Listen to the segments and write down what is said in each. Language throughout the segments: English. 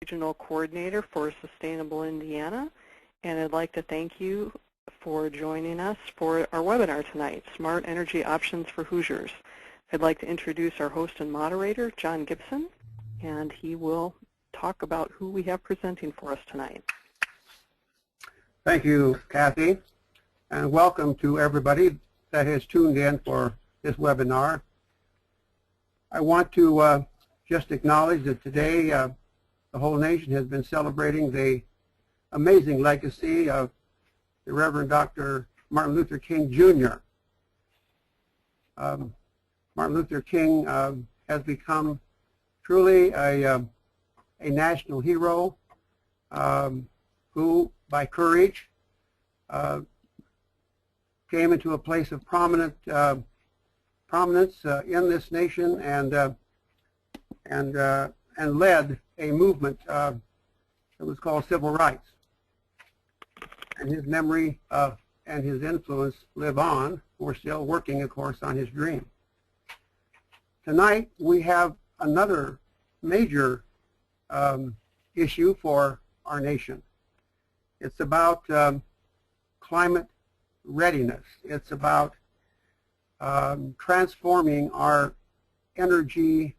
Regional Coordinator for Sustainable Indiana, and I'd like to thank you for joining us for our webinar tonight, Smart Energy Options for Hoosiers. I'd like to introduce our host and moderator, John Gibson, and he will talk about who we have presenting for us tonight. Thank you, Kathy, and welcome to everybody that has tuned in for this webinar. I want to just acknowledge that today the whole nation has been celebrating the amazing legacy of the Reverend Dr. Martin Luther King, Jr. Martin Luther King has become truly a national hero who, by courage, came into a place of prominence in this nation and led a movement that was called civil rights. And his memory and his influence live on. We're still working, of course, on his dream. Tonight we have another major issue for our nation. It's about climate readiness. It's about transforming our energy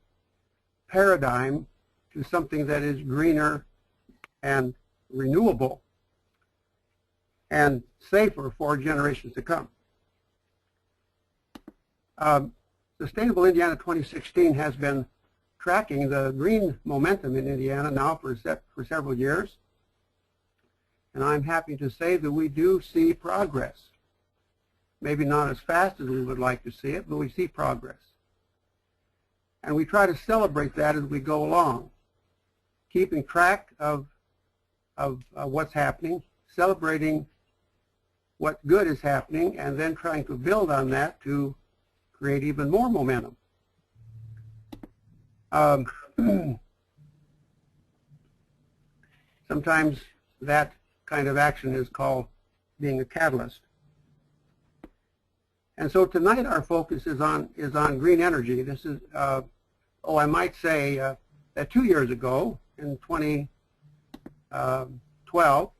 paradigm to something that is greener and renewable and safer for generations to come. Sustainable Indiana 2016 has been tracking the green momentum in Indiana now for several years, and I'm happy to say that we do see progress. Maybe not as fast as we would like to see it, but we see progress. And we try to celebrate that as we go along, keeping track of what's happening, celebrating what good is happening, and then trying to build on that to create even more momentum. Sometimes that kind of action is called being a catalyst. And so tonight our focus is on green energy. This is, I might say that 2 years ago, in 2012,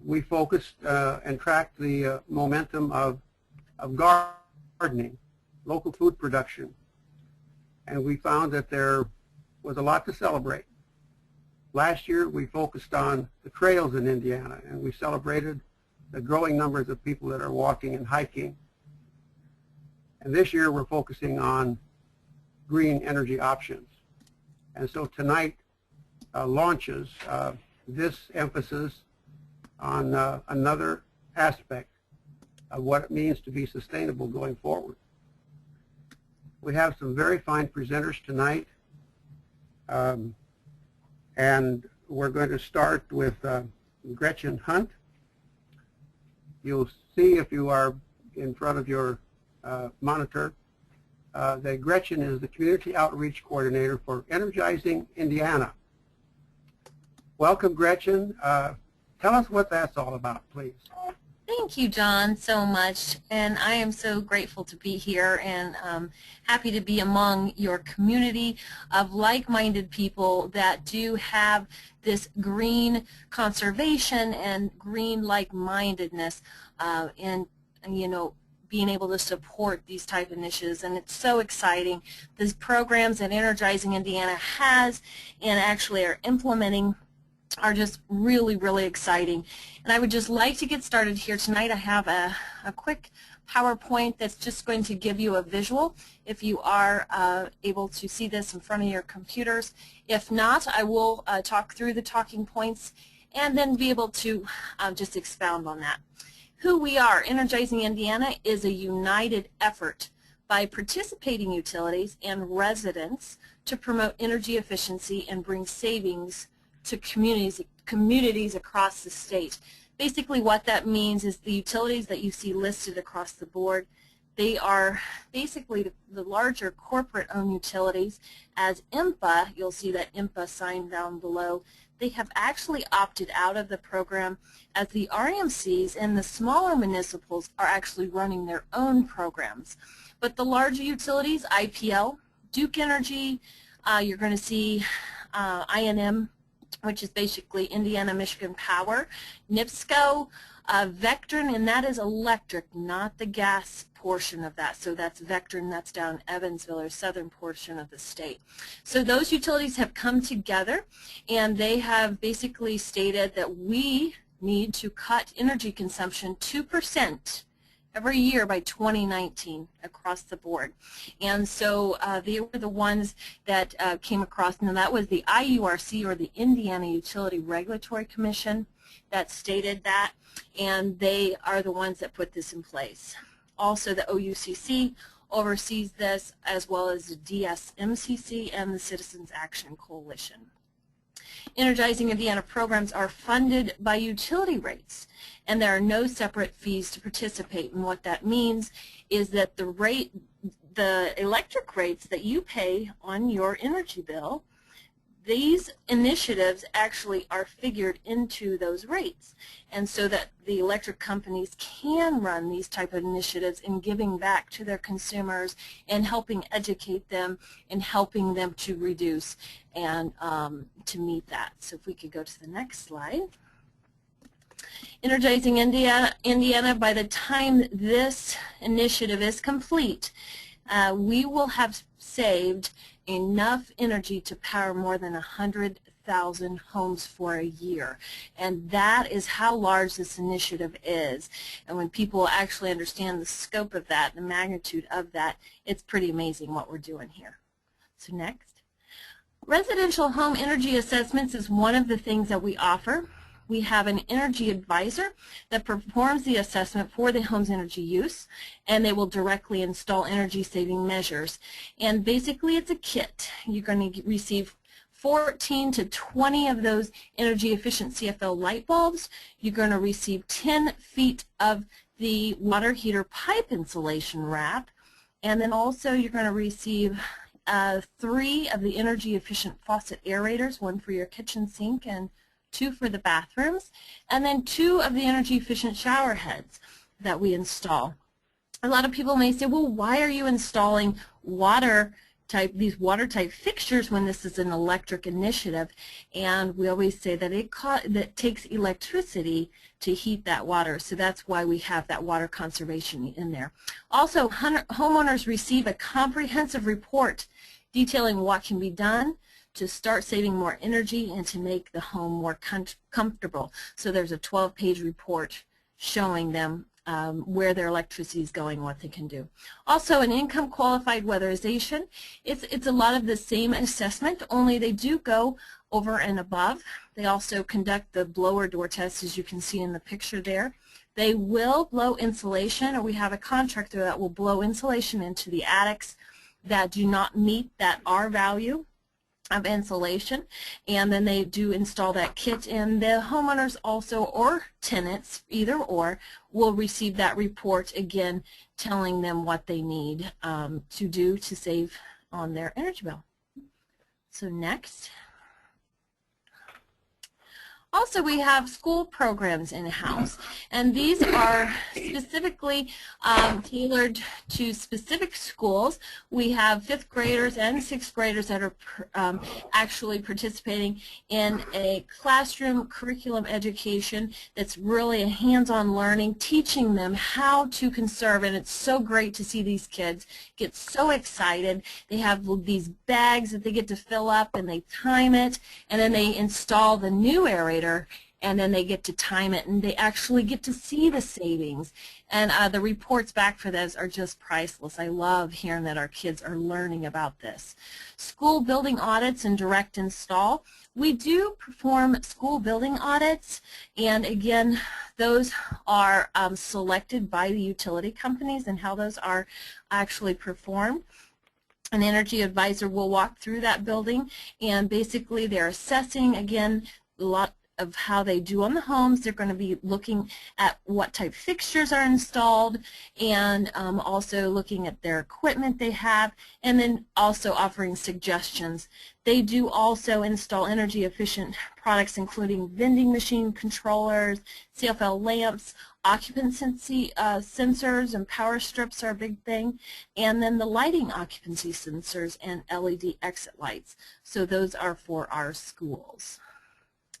we focused and tracked the momentum of gardening, local food production, and we found that there was a lot to celebrate. Last year we focused on the trails in Indiana, and we celebrated the growing numbers of people that are walking and hiking. And this year we're focusing on green energy options. And so tonight launches this emphasis on another aspect of what it means to be sustainable going forward. We have some very fine presenters tonight, and we're going to start with Gretchen Hunt. You'll see, if you are in front of your monitor, that Gretchen is the Community Outreach Coordinator for Energizing Indiana. Welcome, Gretchen. Tell us what that's all about, please. Thank you, John, so much, and I am so grateful to be here and happy to be among your community of like-minded people that do have this green conservation and green like-mindedness and being able to support these type of initiatives, and it's so exciting. These programs that Energizing Indiana has and actually are implementing are just really, really exciting. And I would just like to get started here tonight. I have a quick PowerPoint that's just going to give you a visual if you are able to see this in front of your computers. If not, I will talk through the talking points and then be able to just expound on that. Who we are, Energizing Indiana, is a united effort by participating utilities and residents to promote energy efficiency and bring savings to communities across the state. Basically what that means is the utilities that you see listed across the board, they are basically the larger corporate-owned utilities. As IMPA, you'll see that IMPA sign down below, they have actually opted out of the program, as the RMCs and the smaller municipals are actually running their own programs. But the larger utilities, IPL, Duke Energy, you're going to see INM, which is basically Indiana Michigan Power, NIPSCO, Vectren, and that is electric, not the gas portion of that. So that's Vectren, that's down in Evansville, or southern portion of the state. So those utilities have come together, and they have basically stated that we need to cut energy consumption 2% every year by 2019 across the board. And so they were the ones that came across. Now that was the IURC, or the Indiana Utility Regulatory Commission, that stated that, and they are the ones that put this in place. Also the OUCC oversees this, as well as the DSMCC and the Citizens Action Coalition. Energizing Indiana programs are funded by utility rates, and there are no separate fees to participate. And what that means is that the electric rates that you pay on your energy bill, these initiatives actually are figured into those rates, and so that the electric companies can run these type of initiatives in giving back to their consumers and helping educate them and helping them to reduce and to meet that. So if we could go to the next slide. Energizing Indiana, by the time this initiative is complete, we will have saved enough energy to power more than 100,000 homes for a year. And that is how large this initiative is. And when people actually understand the scope of that, the magnitude of that, it's pretty amazing what we're doing here. So next. Residential home energy assessments is one of the things that we offer. We have an energy advisor that performs the assessment for the home's energy use, and they will directly install energy saving measures. And basically it's a kit. You're going to receive 14 to 20 of those energy efficient CFL light bulbs. You're going to receive 10 feet of the water heater pipe insulation wrap, and then also you're going to receive 3 of the energy efficient faucet aerators, 1 for your kitchen sink and 2 for the bathrooms, and then 2 of the energy efficient shower heads that we install. A lot of people may say, well, why are you installing these water type fixtures when this is an electric initiative? And we always say that it takes electricity to heat that water, so that's why we have that water conservation in there. Also, homeowners receive a comprehensive report detailing what can be done to start saving more energy and to make the home more comfortable. So there's a 12-page report showing them where their electricity is going, what they can do. Also, an income qualified weatherization. It's a lot of the same assessment, only they do go over and above. They also conduct the blower door test, as you can see in the picture there. They will blow insulation, or we have a contractor that will blow insulation into the attics that do not meet that R value of insulation, and then they do install that kit, and the homeowners also, or tenants, either or, will receive that report again telling them what they need to do to save on their energy bill. So next. Also, we have school programs in-house, and these are specifically tailored to specific schools. We have 5th graders and 6th graders that are actually participating in a classroom curriculum education that's really a hands-on learning, teaching them how to conserve, and it's so great to see these kids get so excited. They have these bags that they get to fill up, and they time it, and then they install the new aerator, and then they get to time it, and they actually get to see the savings. And the reports back for those are just priceless. I love hearing that our kids are learning about this. School building audits and direct install. We do perform school building audits, and again, those are selected by the utility companies and how those are actually performed. An energy advisor will walk through that building, and basically they're assessing, again, of how they do on the homes. They're going to be looking at what type of fixtures are installed, and also looking at their equipment they have, and then also offering suggestions. They do also install energy efficient products including vending machine controllers, CFL lamps, occupancy sensors and power strips are a big thing, and then the lighting occupancy sensors and LED exit lights. So those are for our schools.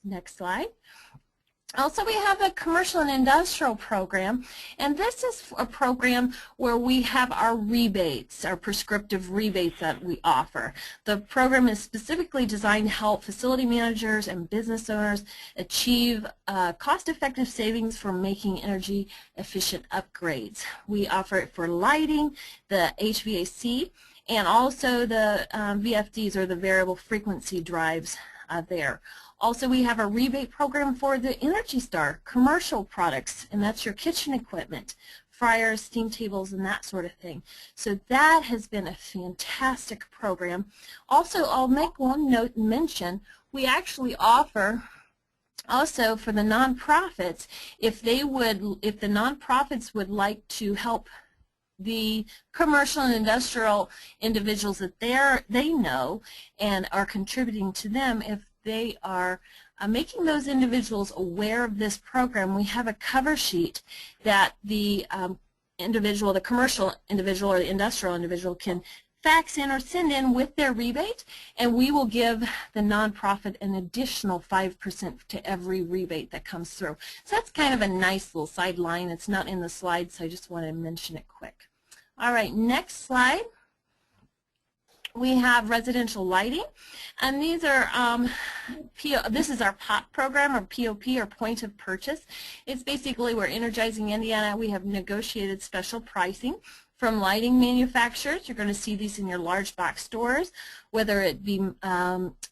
Next slide. Also, we have a commercial and industrial program, and this is a program where we have our rebates, our prescriptive rebates that we offer. The program is specifically designed to help facility managers and business owners achieve cost-effective savings for making energy efficient upgrades. We offer it for lighting, the HVAC, and also the VFDs, or the variable frequency drives there. Also, we have a rebate program for the Energy Star commercial products, and that's your kitchen equipment, fryers, steam tables, and that sort of thing. So that has been a fantastic program. Also, I'll make one note and mention, we actually offer also for the nonprofits, if the nonprofits would like to help the commercial and industrial individuals that they know and are contributing to them, if they are making those individuals aware of this program, we have a cover sheet that the individual, the commercial individual or the industrial individual, can fax in or send in with their rebate, and we will give the nonprofit an additional 5% to every rebate that comes through. So that's kind of a nice little sideline. It's not in the slides, so I just want to mention it quick. All right, next slide. We have residential lighting, and these are this is our POP program, or POP, or point of purchase. It's basically where Energizing Indiana, we have negotiated special pricing from lighting manufacturers. You're going to see these in your large box stores, whether it be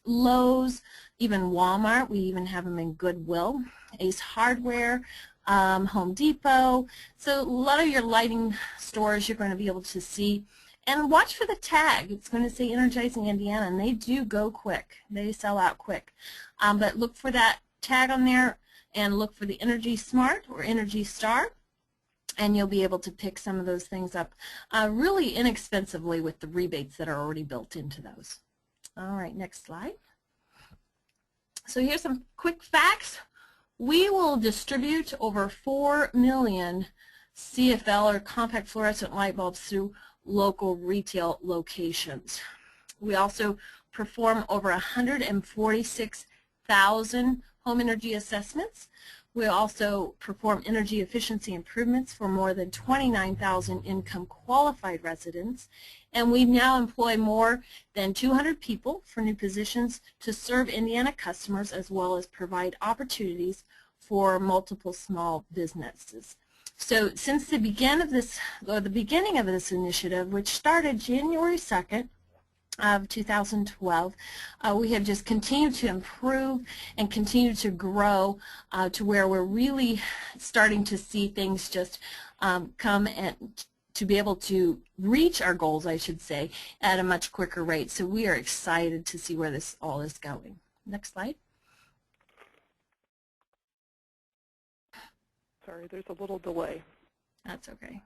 Lowe's, even Walmart. We even have them in Goodwill, Ace Hardware, Home Depot. So a lot of your lighting stores you're going to be able to see. And watch for the tag. It's going to say Energizing Indiana, and they do go quick. They sell out quick. But look for that tag on there, and look for the Energy Smart or Energy Star, and you'll be able to pick some of those things up really inexpensively with the rebates that are already built into those. All right, next slide. So here's some quick facts. We will distribute over 4 million CFL, or compact fluorescent light bulbs, through local retail locations. We also perform over 146,000 home energy assessments. We also perform energy efficiency improvements for more than 29,000 income qualified residents, and we now employ more than 200 people for new positions to serve Indiana customers, as well as provide opportunities for multiple small businesses. So since the beginning of this initiative, which started January 2nd of 2012, we have just continued to improve and continue to grow to where we're really starting to see things just come and to be able to reach our goals, I should say, at a much quicker rate. So we are excited to see where this all is going. Next slide. Sorry, there's a little delay. That's okay.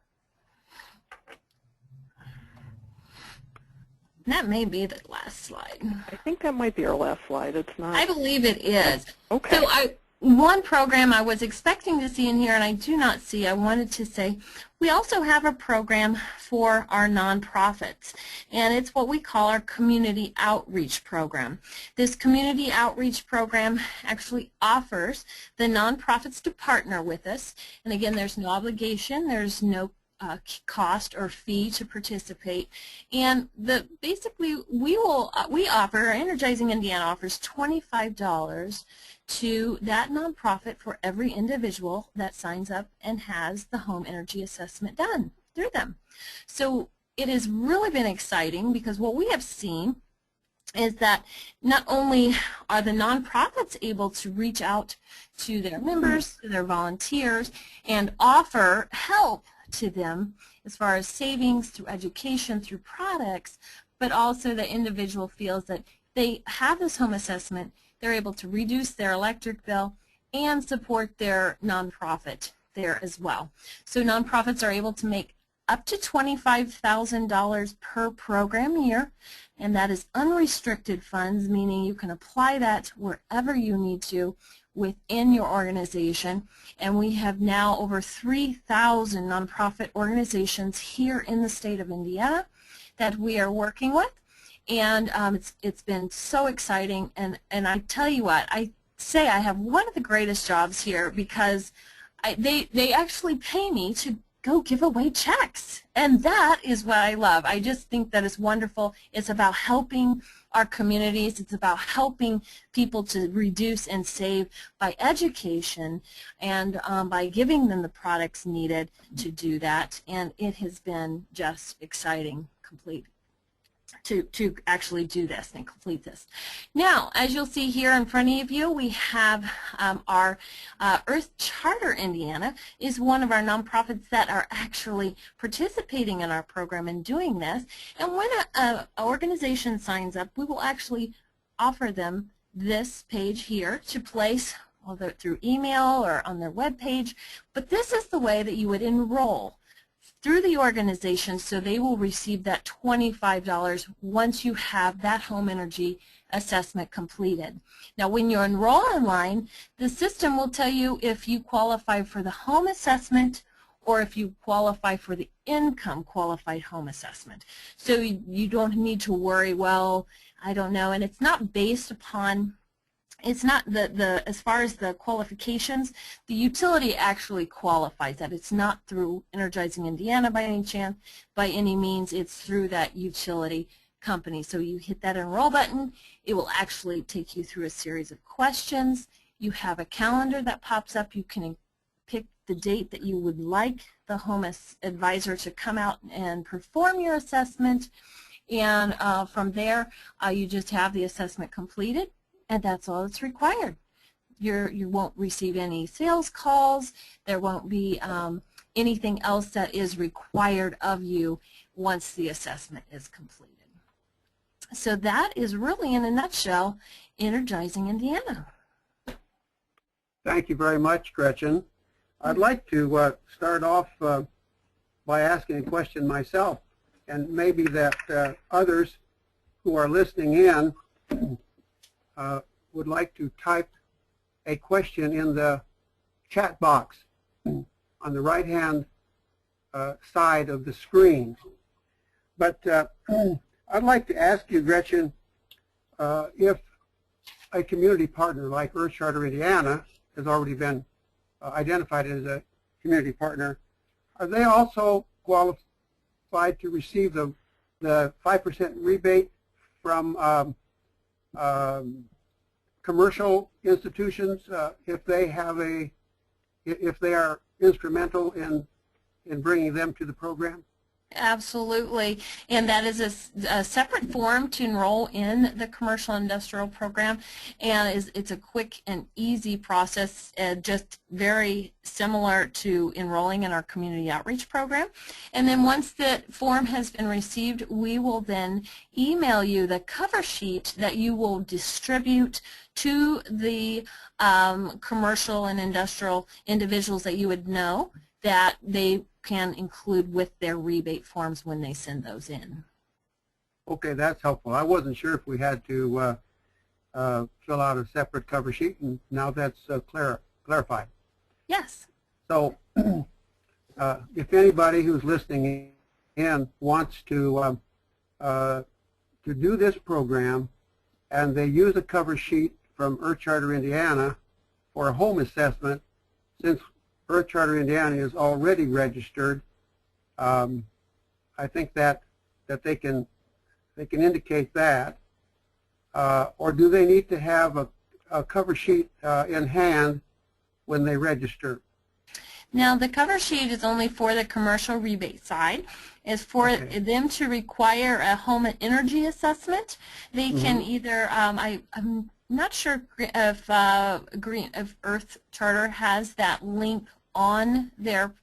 That may be the last slide. I think that might be our last slide. It's not. I believe it is. Okay. So one program I was expecting to see in here and I do not see, I wanted to say, we also have a program for our nonprofits, and it's what we call our community outreach program. This community outreach program actually offers the nonprofits to partner with us, and again, there's no obligation, there's no cost or fee to participate, and basically we offer, Energizing Indiana offers $25 to that nonprofit for every individual that signs up and has the home energy assessment done through them. So it has really been exciting, because what we have seen is that not only are the nonprofits able to reach out to their members, to their volunteers, and offer help to them as far as savings through education, through products, but also the individual feels that they have this home assessment, they're able to reduce their electric bill and support their nonprofit there as well. So nonprofits are able to make up to $25,000 per program year, and that is unrestricted funds, meaning you can apply that wherever you need to within your organization. And we have now over 3,000 nonprofit organizations here in the state of Indiana that we are working with, and it's been so exciting. And I tell you what, I say I have one of the greatest jobs here because they actually pay me to go give away checks, and that is what I love. I just think that is wonderful. It's about helping our communities. It's about helping people to reduce and save by education and by giving them the products needed to do that, and it has been just exciting to actually do this and complete this. Now, as you'll see here in front of you, we have our Earth Charter Indiana is one of our nonprofits that are actually participating in our program and doing this. And when an organization signs up, we will actually offer them this page here to place, whether through email or on their web page. But this is the way that you would enroll through the organization, so they will receive that $25 once you have that home energy assessment completed. Now, when you enroll online, the system will tell you if you qualify for the home assessment or if you qualify for the income qualified home assessment. So you don't need to worry, well, I don't know, and it's not based upon, it's not as far as the qualifications, the utility actually qualifies that. It's not through Energizing Indiana by any means, it's through that utility company. So you hit that enroll button, it will actually take you through a series of questions. You have a calendar that pops up. You can pick the date that you would like the home advisor to come out and perform your assessment, and from there you just have the assessment completed. And that's all that's required. You won't receive any sales calls. There won't be anything else that is required of you once the assessment is completed. So that is really, in a nutshell, Energizing Indiana. Thank you very much, Gretchen. I'd like to start off by asking a question myself, and maybe that others who are listening in would like to type a question in the chat box on the right-hand side of the screen. But I'd like to ask you, Gretchen, if a community partner like Earth Charter Indiana has already been identified as a community partner, are they also qualified to receive the 5% rebate from commercial institutions if they are instrumental in bringing them to the program? Absolutely, and that is a separate form to enroll in the commercial industrial program, and it's a quick and easy process, just very similar to enrolling in our community outreach program. And then once the form has been received, we will then email you the cover sheet that you will distribute to the commercial and industrial individuals that you would know that they can include with their rebate forms when they send those in. Okay, that's helpful. I wasn't sure if we had to fill out a separate cover sheet, and now that's clarified. Yes. So if anybody who's listening in wants to do this program and they use a cover sheet from Earth Charter Indiana for a home assessment, since Earth Charter Indiana is already registered, I think that they can indicate that, or do they need to have a cover sheet in hand when they register? Now, the cover sheet is only for the commercial rebate side. Is for them to require a home energy assessment. They can either, I'm not sure if Earth Charter has that link on their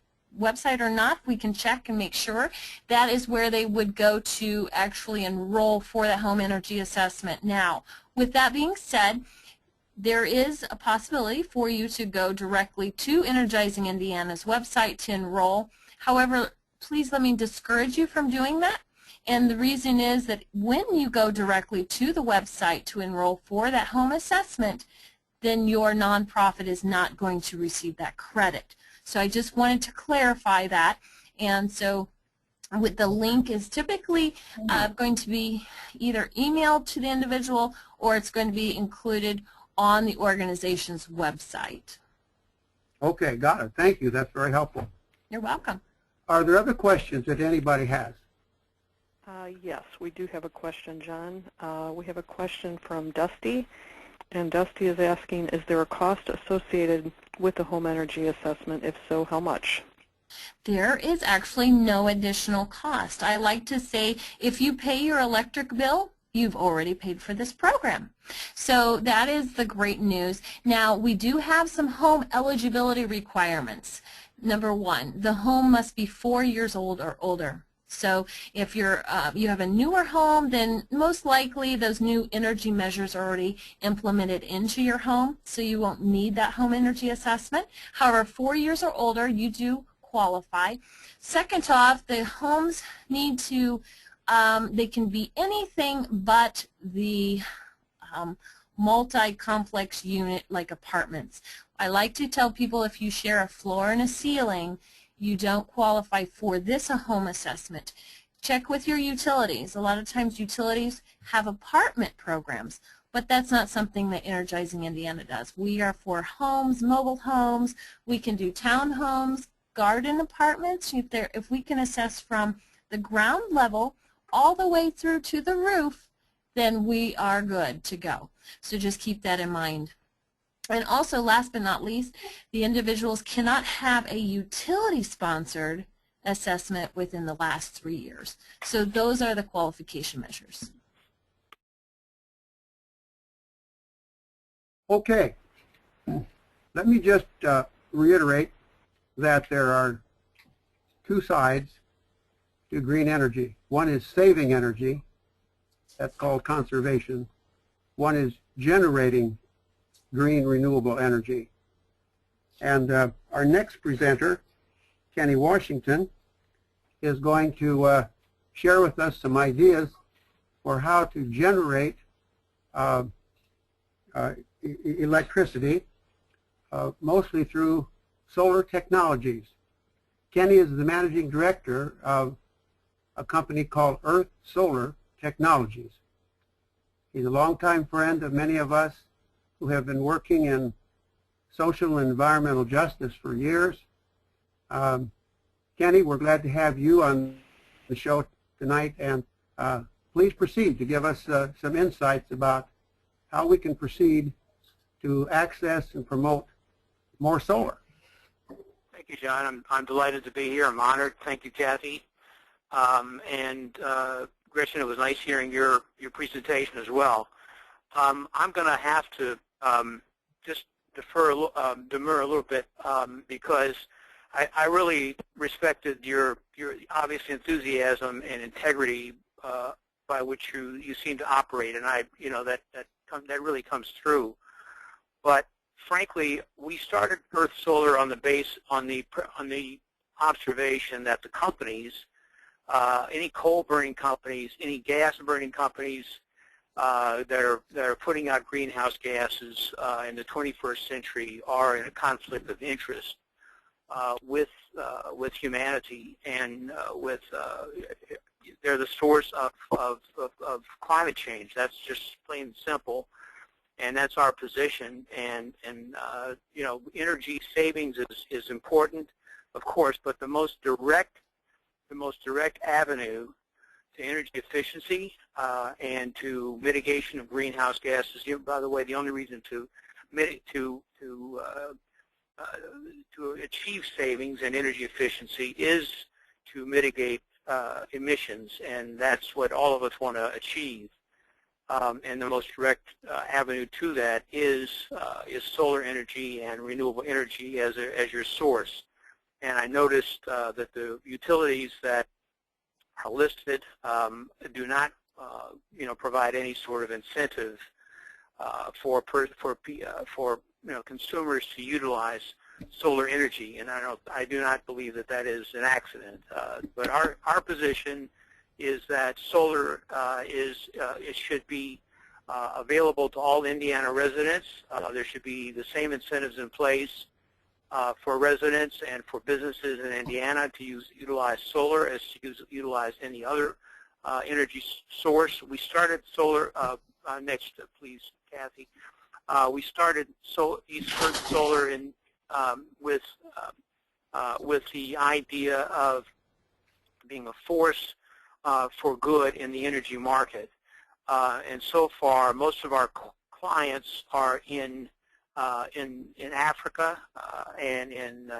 website or not. We can check and make sure. That is where they would go to actually enroll for the home energy assessment. Now, with that being said, there is a possibility for you to go directly to Energizing Indiana's website to enroll. However, please let me discourage you from doing that. And the reason is that when you go directly to the website to enroll for that home assessment, then your nonprofit is not going to receive that credit. So I just wanted to clarify that. And so with the link is typically going to be either emailed to the individual or it's going to be included on the organization's website. Okay, got it. Thank you. That's very helpful. You're welcome. Are there other questions that anybody has? Yes, we do have a question, John. We have a question from Dusty, and Dusty is asking, is there a cost associated with the home energy assessment? If so, how much? There is actually no additional cost. I like to say if you pay your electric bill, you've already paid for this program. So that is the great news. Now, we do have some home eligibility requirements. Number one, the home must be 4 years old or older. So if you have a newer home, then most likely those new energy measures are already implemented into your home, so you won't need that home energy assessment. However, 4 years or older, you do qualify. Second off, the homes need to, they can be anything but the multi-complex unit like apartments. I like to tell people if you share a floor and a ceiling, you don't qualify for this home assessment. Check with your utilities. A lot of times utilities have apartment programs, but that's not something that Energizing Indiana does. We are for homes, mobile homes. We can do townhomes, garden apartments. If we can assess from the ground level all the way through to the roof, then we are good to go. So just keep that in mind. And also, last but not least, the individuals cannot have a utility-sponsored assessment within the last 3 years. So those are the qualification measures. Okay. Let me just reiterate that there are two sides to green energy. One is saving energy. That's called conservation. One is generating green renewable energy. And our next presenter, Keni Washington, is going to share with us some ideas for how to generate electricity, mostly through solar technologies. Keni is the managing director of a company called Earth Solar Technologies. He's a longtime friend of many of us who have been working in social and environmental justice for years. Keni, we're glad to have you on the show tonight, and please proceed to give us some insights about how we can proceed to access and promote more solar. Thank you, John. I'm delighted to be here. I'm honored. Thank you, Kathy. Gretchen, it was nice hearing your presentation as well. I'm going to have to just demur a little bit because I really respected your obvious enthusiasm and integrity by which you seem to operate, and that really comes through. But frankly, we started Earth Solar on the observation that the companies, any coal-burning companies, any gas-burning companies that are putting out greenhouse gases in the 21st century are in a conflict of interest with humanity, and they're the source of climate change. That's just plain and simple, and that's our position. And energy savings is important, of course, but the most direct avenue to energy efficiency and to mitigation of greenhouse gases. By the way, the only reason to achieve savings and energy efficiency is to mitigate emissions, and that's what all of us want to achieve. And the most direct avenue to that is solar energy and renewable energy as your source. And I noticed that the utilities that are listed do not, provide any sort of incentive for consumers to utilize solar energy, and I do not believe that that is an accident. But our position is that solar it should be available to all Indiana residents. There should be the same incentives in place for residents and for businesses in Indiana to utilize solar as to utilize any other energy source. We started solar. Next, please, Kathy. We started East Coast Solar in with the idea of being a force for good in the energy market. And so far, most of our clients are in Africa and in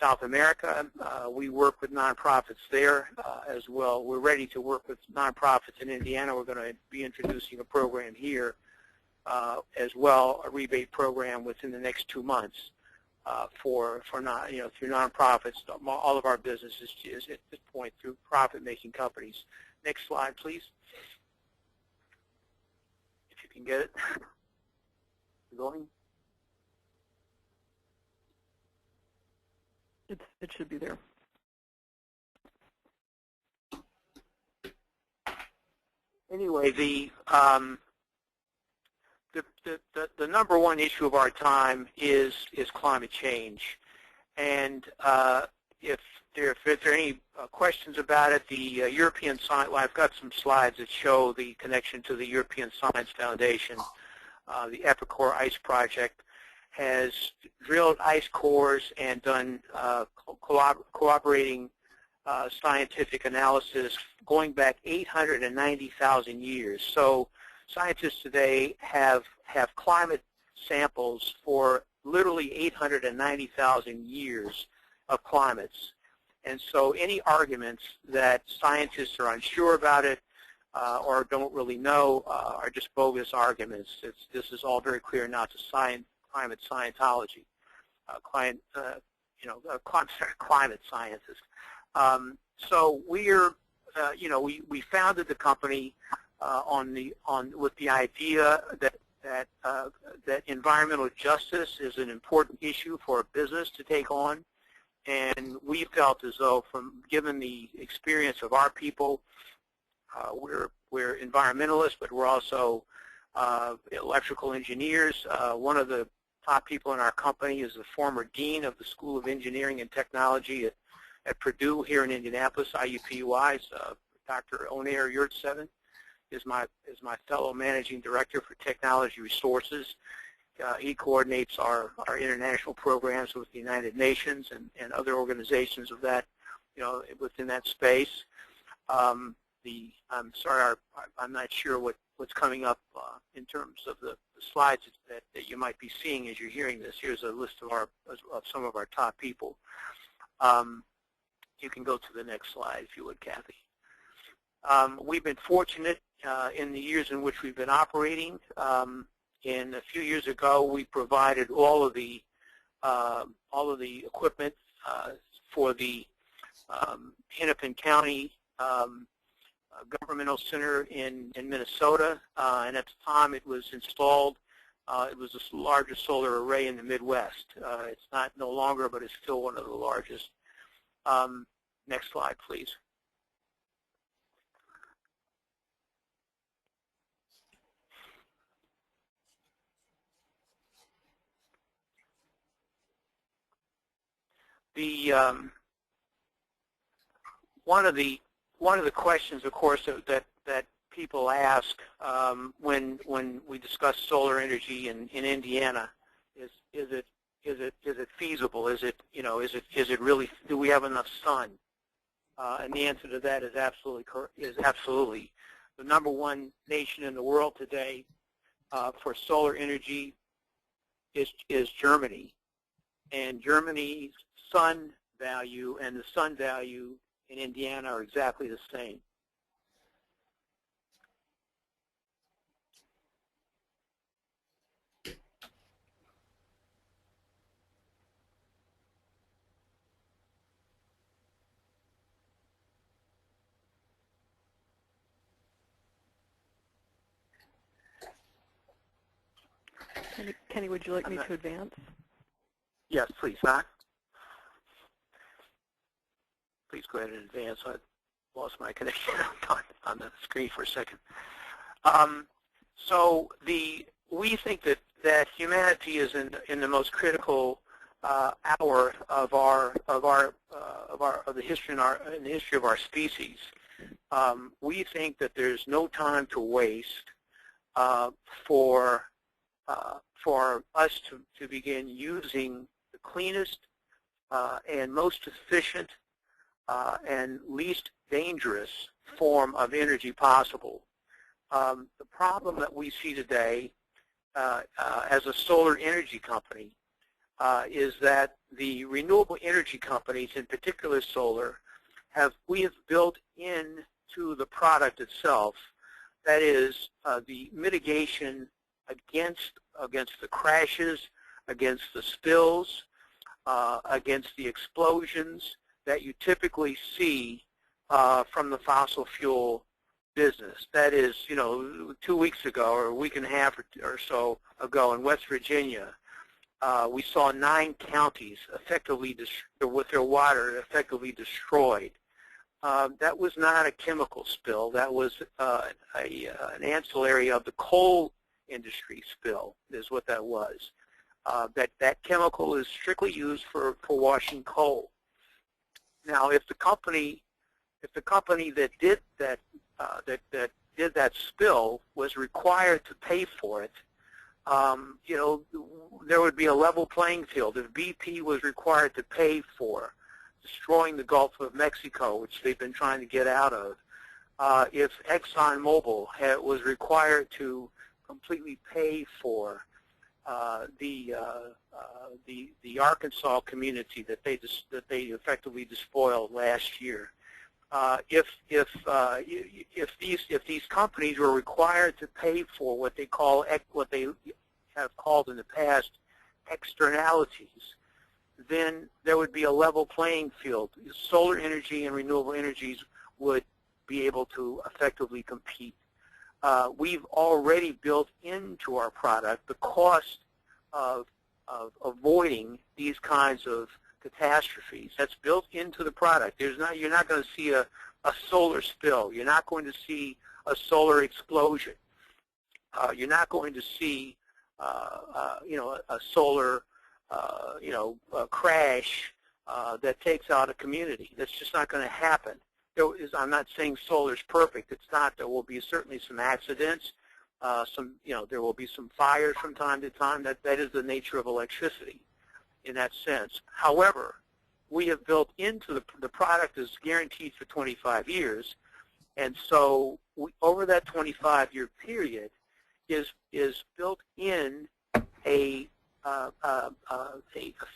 South America. We work with nonprofits there as well. We're ready to work with nonprofits in Indiana. We're going to be introducing a program here as well, a rebate program within the next 2 months through nonprofits. All of our business is at this point through profit-making companies. Next slide, please. If you can get it going. It should be there. Anyway, the number one issue of our time is climate change, and if there are any questions about it, the European Science. Well, I've got some slides that show the connection to the European Science Foundation. The Epicor Ice Project has drilled ice cores and done cooperating scientific analysis going back 890,000 years. So scientists today have climate samples for literally 890,000 years of climates. And so any arguments that scientists are unsure about it or don't really know are just bogus arguments. This is all very clear now to climate Scientology, climate scientists. So we're, we founded the company with the idea that environmental justice is an important issue for a business to take on, and we felt as though, given the experience of our people, we're environmentalists, but we're also electrical engineers. One of the top people in our company is the former dean of the School of Engineering and Technology at Purdue here in Indianapolis, IUPUI. Dr. Onair Yurtseven is my fellow managing director for technology resources. He coordinates our international programs with the United Nations and other organizations of that, within that space. I'm sorry, I'm not sure what's coming up in terms of the slides that you might be seeing as you're hearing this. Here's a list of some of our top people. You can go to the next slide if you would, Kathy. We've been fortunate in the years in which we've been operating. And a few years ago, we provided all of the equipment for the Hennepin County Governmental Center in Minnesota, and at the time it was installed. It was the largest solar array in the Midwest. It's not no longer, but it's still one of the largest. Next slide, please. One of the questions, of course, that people ask when we discuss solar energy in Indiana is it feasible? Is it really? Do we have enough sun? And the answer to that is absolutely. The number one nation in the world today for solar energy is Germany, and Germany's sun value and the sun value in Indiana are exactly the same. Keni, would you like me to advance? Yes, please, Matt. Please go ahead and advance. I lost my connection on the screen for a second. So we think that humanity is in the most critical hour of the history in the history of our species. We think that there's no time to waste for us to begin using the cleanest and most efficient and least dangerous form of energy possible. The problem that we see today as a solar energy company is that the renewable energy companies, in particular solar, we have built into the product itself, that is the mitigation against the crashes, against the spills, against the explosions that you typically see from the fossil fuel business. That is, 2 weeks ago or a week and a half or so ago in West Virginia, we saw 9 counties effectively with their water effectively destroyed. That was not a chemical spill. That was an ancillary of the coal industry spill, is what that was. That chemical is strictly used for washing coal. Now, if the company that did that spill was required to pay for it, there would be a level playing field. If BP was required to pay for destroying the Gulf of Mexico, which they've been trying to get out of, if ExxonMobil was required to completely pay for the Arkansas community that they effectively despoiled last year, if these companies were required to pay for what they have called in the past externalities, then there would be a level playing field. Solar energy and renewable energies would be able to effectively compete. We've already built into our product the cost of avoiding these kinds of catastrophes. That's built into the product. You're not going to see a solar spill. You're not going to see a solar explosion. You're not going to see a solar crash that takes out a community. That's just not going to happen. I'm not saying solar is perfect. It's not. There will be certainly some accidents. There will be some fires from time to time. That is the nature of electricity in that sense. However, we have built into the product is guaranteed for 25 years, and so over that 25-year period is built in a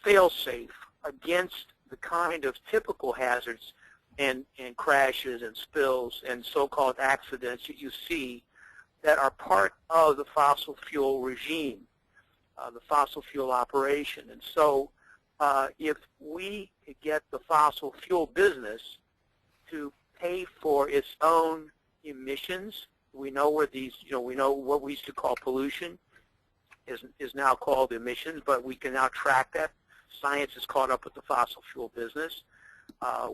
fail-safe against the kind of typical hazards and crashes and spills and so-called accidents that you see that are part of the fossil fuel regime, the fossil fuel operation. And so if we get the fossil fuel business to pay for its own emissions, we know where we know what we used to call pollution is now called emissions, but we can now track that. Science is caught up with the fossil fuel business.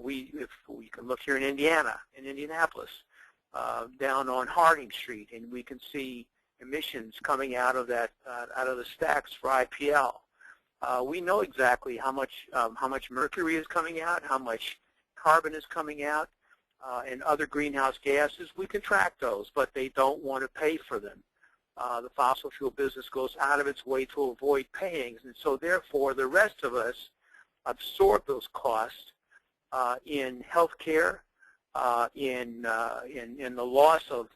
If we can look here in Indiana, in Indianapolis, down on Harding Street, and we can see emissions coming out of the stacks for IPL. We know exactly how much mercury is coming out, how much carbon is coming out, and other greenhouse gases. We can track those, but they don't want to pay for them. The fossil fuel business goes out of its way to avoid paying, and so therefore the rest of us absorb those costs in healthcare, in the loss of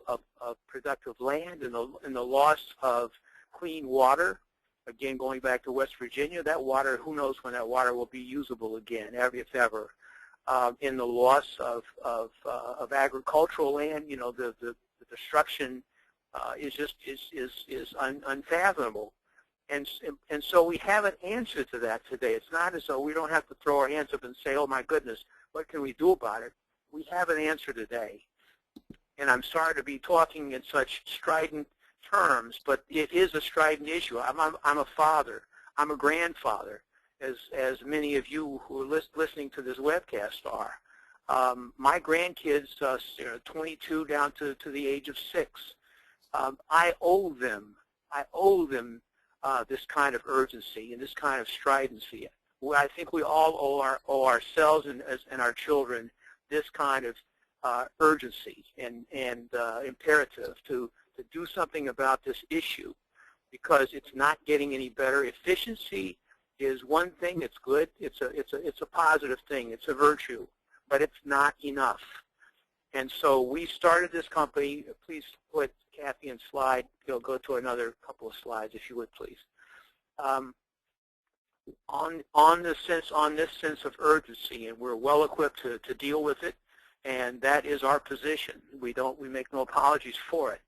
productive land, in the loss of clean water. Again, going back to West Virginia, that water, who knows when that water will be usable again, if ever. In the loss of agricultural land, the destruction is unfathomable. And so we have an answer to that today. It's not as though we don't have to throw our hands up and say, oh my goodness, what can we do about it? We have an answer today. And I'm sorry to be talking in such strident terms, but it is a strident issue. I'm a father. I'm a grandfather, as many of you who are listening to this webcast are. My grandkids, 22 down to the age of 6. I owe them this kind of urgency and this kind of stridency. Well, I think we all owe ourselves and our children this kind of urgency and imperative to do something about this issue, because it's not getting any better. Efficiency is one thing. It's good. It's a positive thing. It's a virtue, but it's not enough. And so we started this company. Please put Kathy in slide. You'll go to another couple of slides, if you would, please. On this sense of urgency, and we're well equipped to deal with it, and that is our position. We make no apologies for it.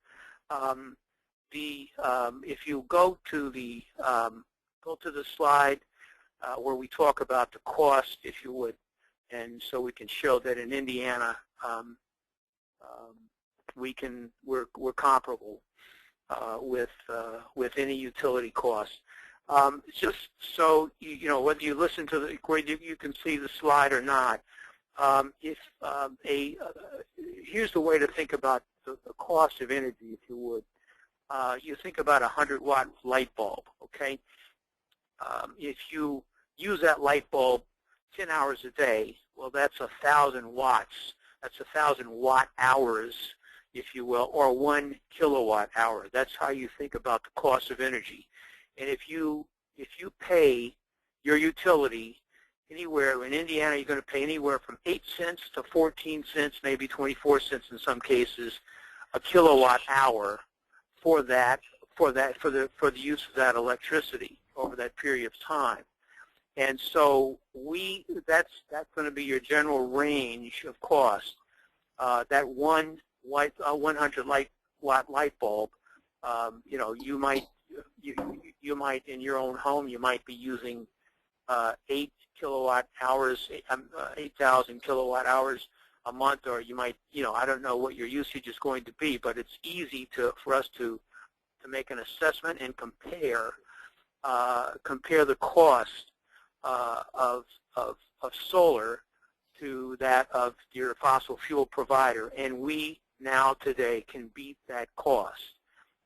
If you go to the slide where we talk about the cost, if you would, and so we can show that in Indiana we're comparable with any utility cost. Just so you know, whether you listen to whether you can see the slide or not. Here's the way to think about the cost of energy, if you would. You think about a 100-watt light bulb, okay? If you use that light bulb 10 hours a day, well, that's 1,000 watts. That's 1,000 watt-hours, if you will, or 1 kilowatt-hour. That's how you think about the cost of energy. And if you pay your utility anywhere, in Indiana, you're going to pay anywhere from 8 cents to 14 cents, maybe 24 cents in some cases, a kilowatt-hour for the use of that electricity over that period of time. And so that's going to be your general range of cost. That 100 watt light bulb, you might in your own home, you might be using 8 kilowatt hours, 8,000 kilowatt hours a month, or you might, I don't know what your usage is going to be, but it's easy for us to make an assessment and compare the cost of solar to that of your fossil fuel provider, and we now today can beat that cost.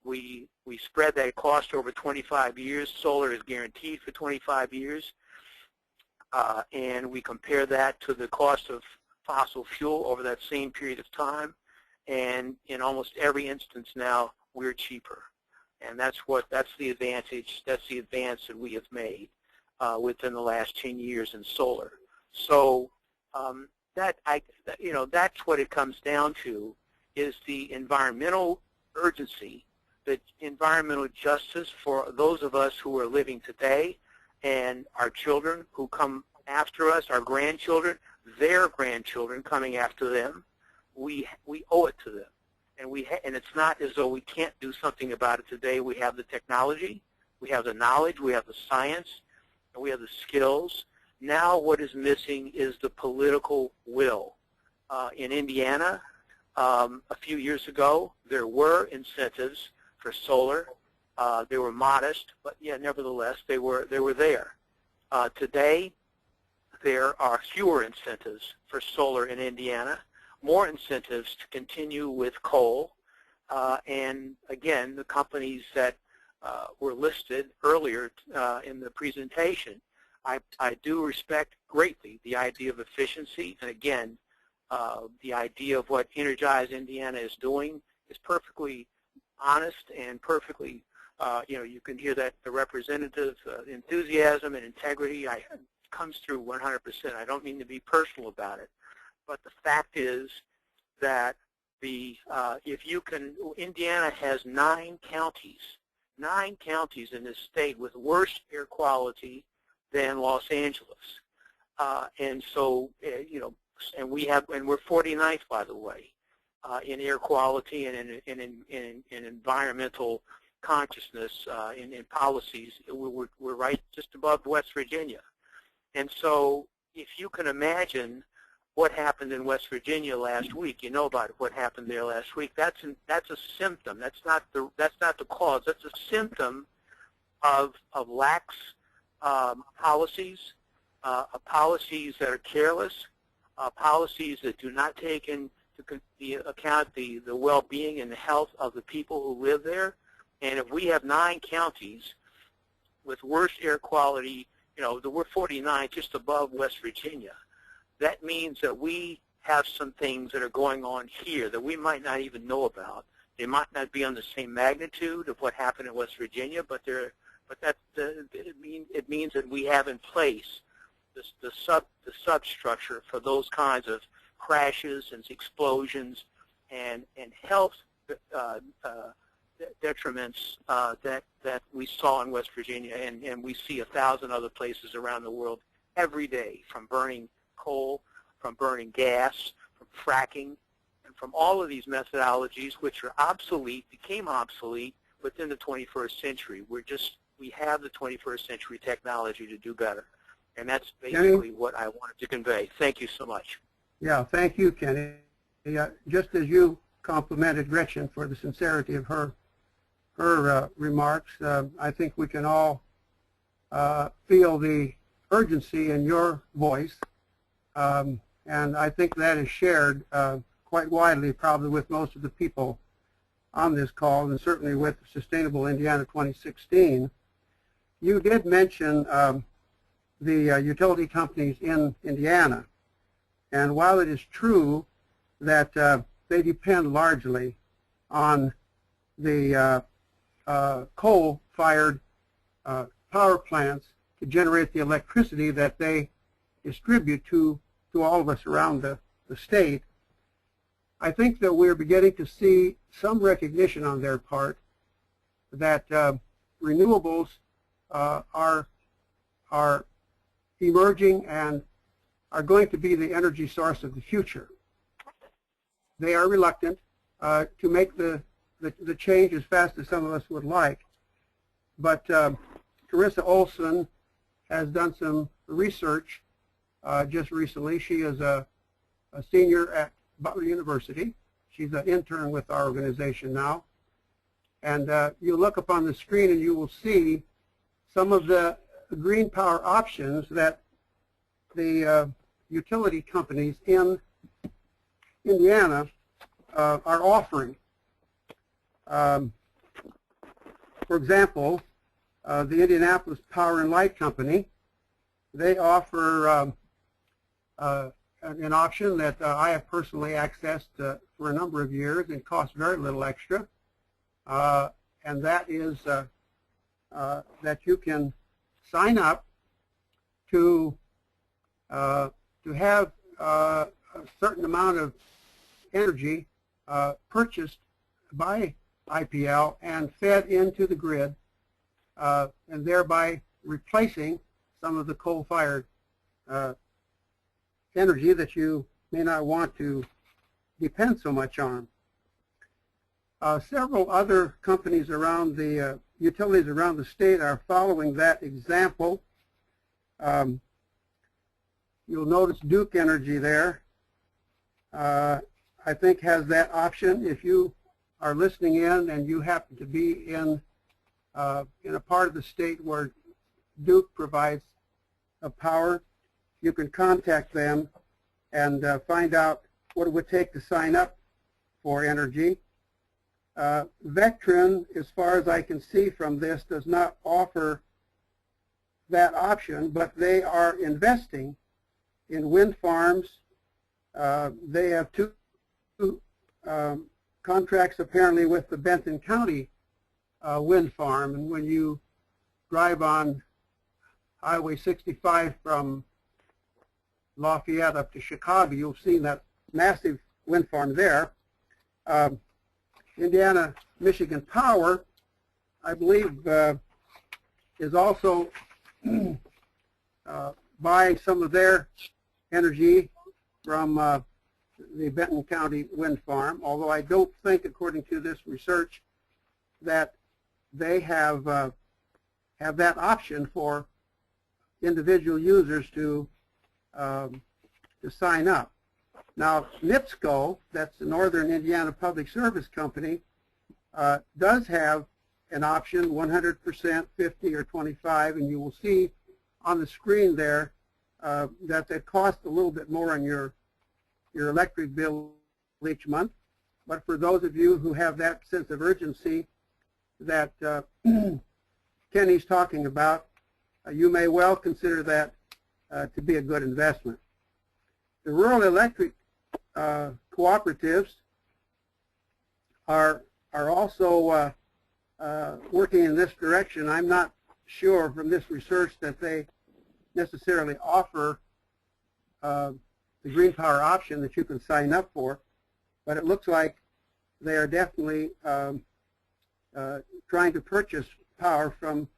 We spread that cost over 25 years. Solar is guaranteed for 25 years, and we compare that to the cost of fossil fuel over that same period of time, and in almost every instance now we're cheaper, and that's the advantage. That's the advance that we have made within the last 10 years in solar. So that's what it comes down to, is the environmental urgency, the environmental justice for those of us who are living today, and our children who come after us, our grandchildren, their grandchildren coming after them. We owe it to them, and it's not as though we can't do something about it today. We have the technology, we have the knowledge, we have the science, and we have the skills. Now what is missing is the political will. In Indiana, a few years ago, there were incentives for solar. They were modest, but nevertheless, they were there. Today, there are fewer incentives for solar in Indiana, more incentives to continue with coal, and again, the companies that were listed earlier in the presentation. I do respect greatly the idea of efficiency, and again, the idea of what Energize Indiana is doing is perfectly honest and perfectly, you can hear that the representative's enthusiasm and integrity comes through 100%. I don't mean to be personal about it, but the fact is that Indiana has 9 counties in this state with worse air quality than Los Angeles, and so and we're 49th, by the way, in air quality and in environmental consciousness, in policies. We're right just above West Virginia. And so if you can imagine what happened in West Virginia last week. You know about what happened there last week. That's a symptom. That's not the cause. That's a symptom of lax policies, policies that are careless, policies that do not take into account the well-being and the health of the people who live there. And if we have 9 counties with worse air quality, we're 49, just above West Virginia, that means that we have some things that are going on here that we might not even know about. They might not be on the same magnitude of what happened in West Virginia, but it means that we have in place the substructure for those kinds of crashes and explosions and health detriments that we saw in West Virginia, and we see 1,000 other places around the world every day, from burning coal, from burning gas, from fracking, and from all of these methodologies which are obsolete, became obsolete within the 21st century. We have the 21st century technology to do better. And that's basically what I wanted to convey. Thank you so much. Yeah, thank you, Kenny. Just as you complimented Gretchen for the sincerity of her remarks, I think we can all feel the urgency in your voice, and I think that is shared quite widely, probably with most of the people on this call, and certainly with Sustainable Indiana 2016. You did mention the utility companies in Indiana, and while it is true that they depend largely on the coal-fired power plants to generate the electricity that they distribute to all of us around the state, I think that we're beginning to see some recognition on their part that renewables are emerging and are going to be the energy source of the future. They are reluctant to make the change as fast as some of us would like, but Carissa Olson has done some research just recently. She is a senior at Butler University. She's an intern with our organization now. And you look up on the screen and you will see some of the green power options that the utility companies in Indiana are offering. For example, the Indianapolis Power and Light Company, they offer an option that I have personally accessed for a number of years and costs very little extra, and that is that you can sign up to have a certain amount of energy purchased by IPL and fed into the grid, and thereby replacing some of the coal-fired energy that you may not want to depend so much on. Several other companies around the utilities around the state are following that example. You'll notice Duke Energy there, I think, has that option. If you are listening in and you happen to be in a part of the state where Duke provides power, you can contact them and find out what it would take to sign up for energy. Vectren, as far as I can see from this, does not offer that option, but they are investing in wind farms. They have two contracts apparently with the Benton County wind farm, and when you drive on Highway 65 from Lafayette up to Chicago, you'll see that massive wind farm there. Indiana Michigan Power, I believe, is also buying some of their energy from the Benton County wind farm, although I don't think, according to this research, that they have that option for individual users to sign up. Now, NIPSCO, that's the Northern Indiana Public Service Company, does have an option, 100%, 50, or 25, and you will see on the screen there that they cost a little bit more on your electric bill each month. But for those of you who have that sense of urgency that Kenny's talking about, you may well consider that to be a good investment. The rural electric cooperatives are also working in this direction. I'm not sure from this research that they necessarily offer the green power option that you can sign up for, but it looks like they are definitely trying to purchase power from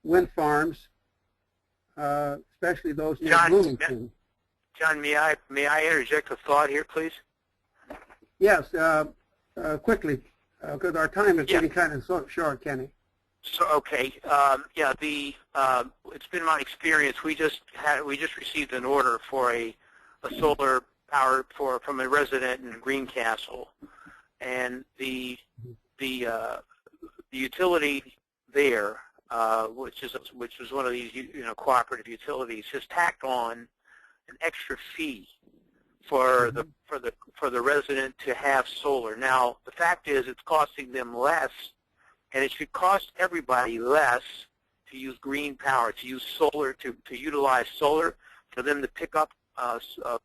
wind farms, especially those near Bloomington. John, may I interject a thought here, please? Yes, quickly, because our time is getting kind of short, Kenny. So okay, yeah. It's been my experience. We just received an order for a solar power from a resident in Greencastle, and the utility there, which was one of these cooperative utilities, has tacked on an extra fee for the resident to have solar. Now, the fact is, it's costing them less, and it should cost everybody less to use green power, to use solar, to utilize solar, for them to pick up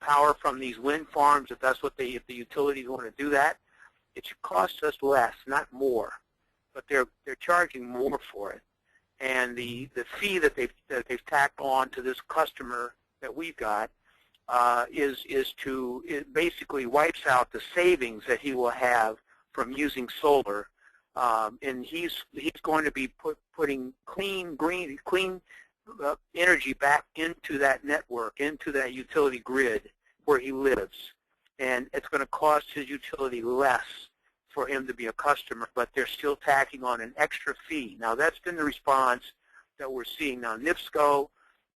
power from these wind farms. If that's what if the utilities want to do that, it should cost us less, not more. But they're charging more for it, and the fee that they've tacked on to this customer that we've got it basically wipes out the savings that he will have from using solar, and he's going to be putting clean energy back into that network, into that utility grid where he lives, and it's going to cost his utility less for him to be a customer, but they're still tacking on an extra fee. Now, that's been the response that we're seeing. Now, NIPSCO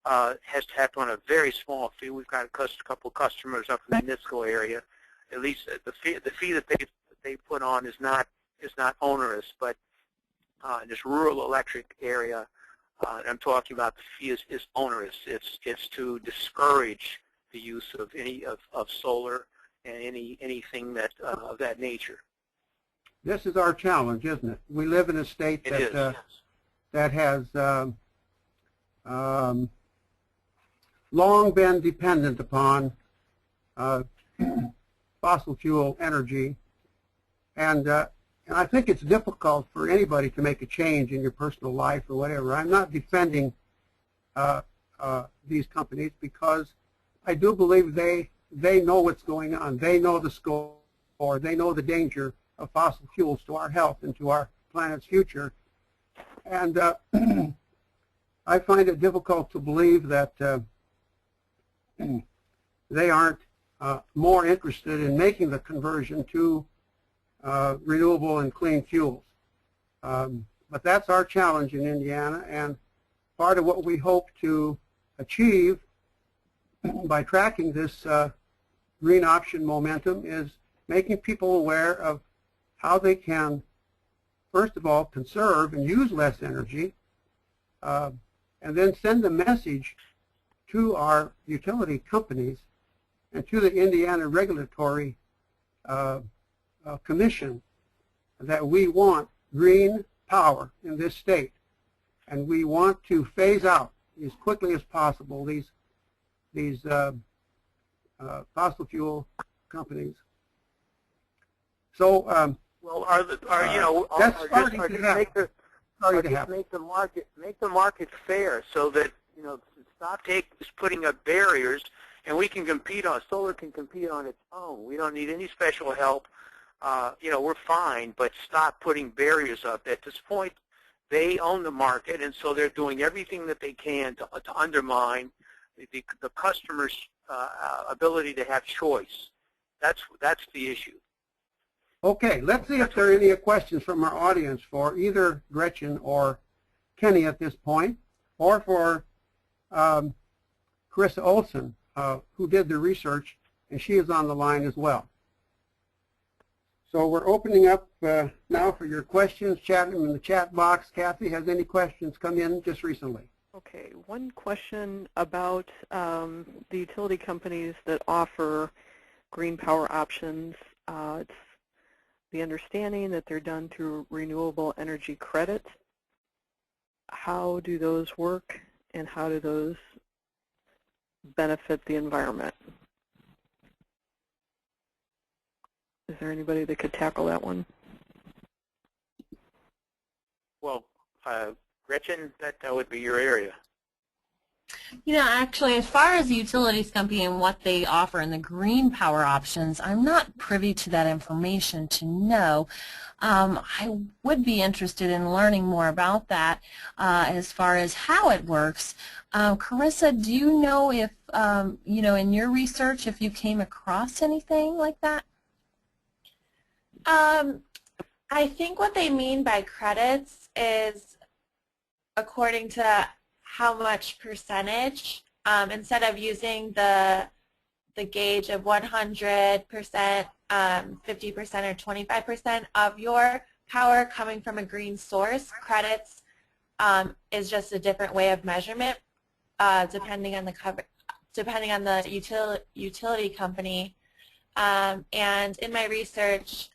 has tacked on a very small fee. We've got a couple customers up in the NIPSCO area. At least the fee that they put on is not onerous, but in this rural electric area, I'm talking about, the fee is onerous. It's to discourage the use of of solar and anything that of that nature. This is our challenge, isn't it? We live in a state that has long been dependent upon fossil fuel energy, and I think it's difficult for anybody to make a change in your personal life or whatever. I'm not defending these companies, because I do believe they know what's going on. They know the score, or they know the danger of fossil fuels to our health and to our planet's future. And I find it difficult to believe that they aren't more interested in making the conversion to renewable and clean fuels. But that's our challenge in Indiana, and part of what we hope to achieve by tracking this green option momentum is making people aware of how they can, first of all, conserve and use less energy, and then send a message to our utility companies and to the Indiana Regulatory Commission that we want green power in this state, and we want to phase out as quickly as possible these fossil fuel companies. So, well, make the market fair, so that stop putting up barriers, and we can compete on solar can compete on its own. We don't need any special help. We're fine, but stop putting barriers up. At this point, they own the market, and so they're doing everything that they can to undermine the customer's ability to have choice. That's the issue. Okay, let's see if there are any questions from our audience for either Gretchen or Keni at this point, or for Chris Olson, who did the research and she is on the line as well. So we're opening up now for your questions. Chat them in the chat box. Kathy, has any questions come in just recently? Okay, one question about the utility companies that offer green power options. It's the understanding that they're done through renewable energy credits. How do those work, and how do those benefit the environment? Is there anybody that could tackle that one? Well, Gretchen, that would be your area. You know, actually, as far as the utilities company and what they offer in the green power options, I'm not privy to that information to know. I would be interested in learning more about that as far as how it works. Carissa, do you know if, you know, in your research, if you came across anything like that? I think what they mean by credits is according to how much percentage, instead of using the gauge of 100%, 50%, or 25% of your power coming from a green source, credits is just a different way of measurement depending on the utility company. And in my research,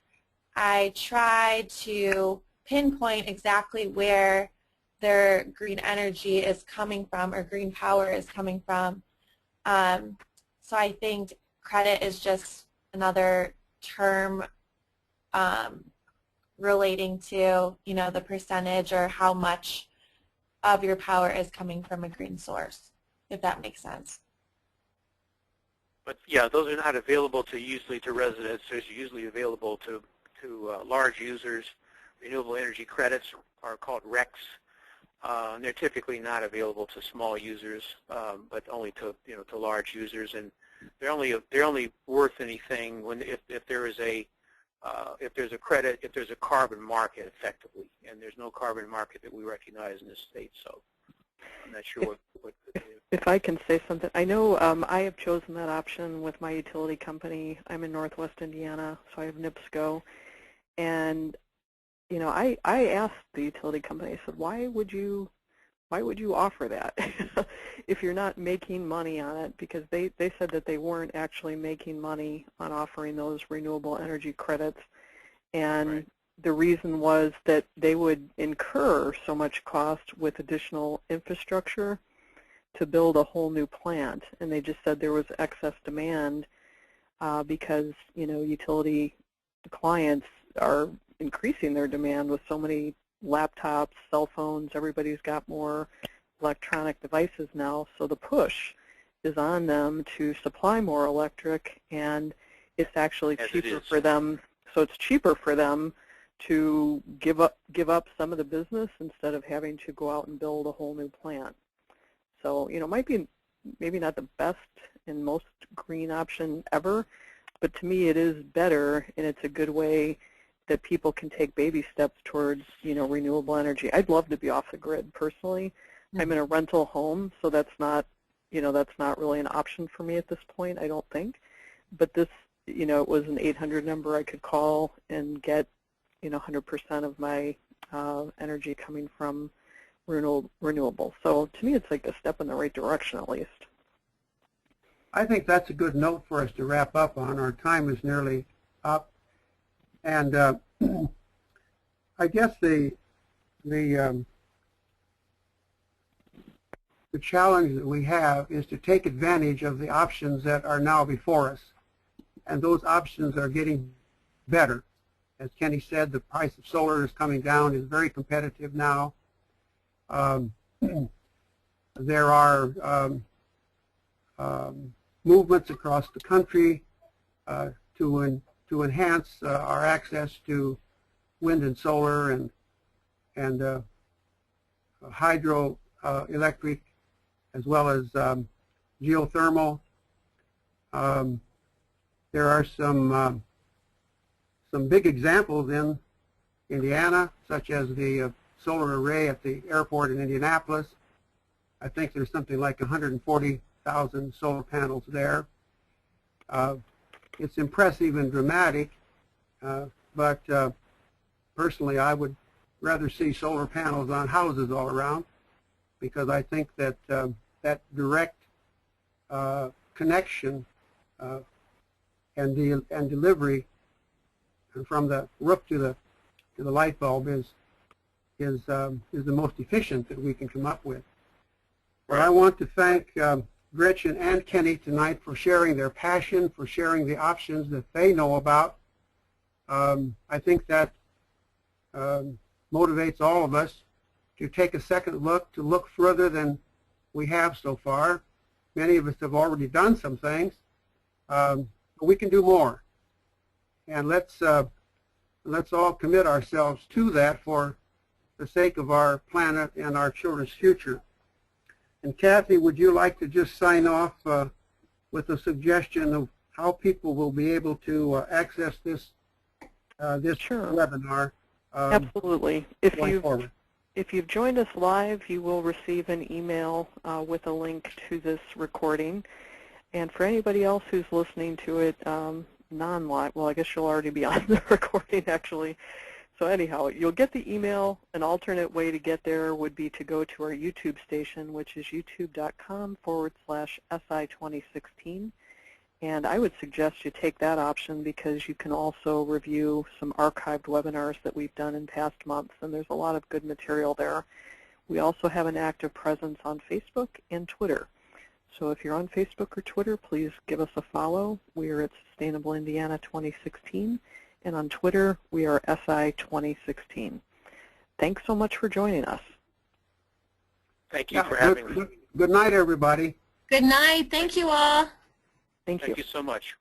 I tried to pinpoint exactly where their green energy is coming from, or green power is coming from. So I think credit is just another term relating to, you know, the percentage or how much of your power is coming from a green source, if that makes sense. But yeah, those are not available usually to residents. They're usually available to large users. Renewable energy credits are called RECs. And they're typically not available to small users, but only to to large users, and they're only worth anything when if there is a if there's a credit, if there's a carbon market effectively, and there's no carbon market that we recognize in this state. So I'm not sure what if I can say something, I know I have chosen that option with my utility company. I'm in Northwest Indiana, so I have NIPSCO, and you know, I asked the utility company, I said, why would you offer that if you're not making money on it? Because they said that they weren't actually making money on offering those renewable energy credits. And right. The reason was that they would incur so much cost with additional infrastructure to build a whole new plant. And they just said there was excess demand because, you know, utility clients are increasing their demand with so many laptops, cell phones. Everybody's got more electronic devices now, so the push is on them to supply more electric, and it's actually cheaper for them. So it's cheaper for them to give up some of the business instead of having to go out and build a whole new plant. So, you know, might be maybe not the best and most green option ever, but to me it is better, and it's a good way that people can take baby steps towards, you know, renewable energy. I'd love to be off the grid personally. Mm-hmm. I'm in a rental home, so that's not, you know, that's not really an option for me at this point, I don't think. But this, you know, it was an 800 number I could call and get, you know, 100% of my energy coming from renewable. So to me, it's like a step in the right direction at least. I think that's a good note for us to wrap up on. Our time is nearly up. And I guess the challenge that we have is to take advantage of the options that are now before us. And those options are getting better. As Keni said, the price of solar is coming down, is very competitive now. There are movements across the country to enhance our access to wind and solar and hydroelectric, as well as geothermal. There are some big examples in Indiana, such as the solar array at the airport in Indianapolis. I think there's something like 140,000 solar panels there. It's impressive and dramatic, but personally I would rather see solar panels on houses all around, because I think that that direct connection and delivery from the roof to the light bulb is the most efficient that we can come up with. But I want to thank Gretchen and Keni tonight for sharing their passion, for sharing the options that they know about. I think that motivates all of us to take a second look, to look further than we have so far. Many of us have already done some things, but we can do more. And let's all commit ourselves to that for the sake of our planet and our children's future. And Kathy, would you like to just sign off with a suggestion of how people will be able to access this Sure. webinar? Absolutely. If you've joined us live, you will receive an email with a link to this recording. And for anybody else who's listening to it non-live, well, I guess you'll already be on the recording actually. So anyhow, you'll get the email. An alternate way to get there would be to go to our YouTube station, which is youtube.com/SI2016. And I would suggest you take that option, because you can also review some archived webinars that we've done in past months, and there's a lot of good material there. We also have an active presence on Facebook and Twitter. So if you're on Facebook or Twitter, please give us a follow. We are at Sustainable Indiana 2016, and on Twitter, we are SI2016. Thanks so much for joining us. Thank you for having me. Good night, everybody. Good night. Thank you all. Thank you. Thank you so much.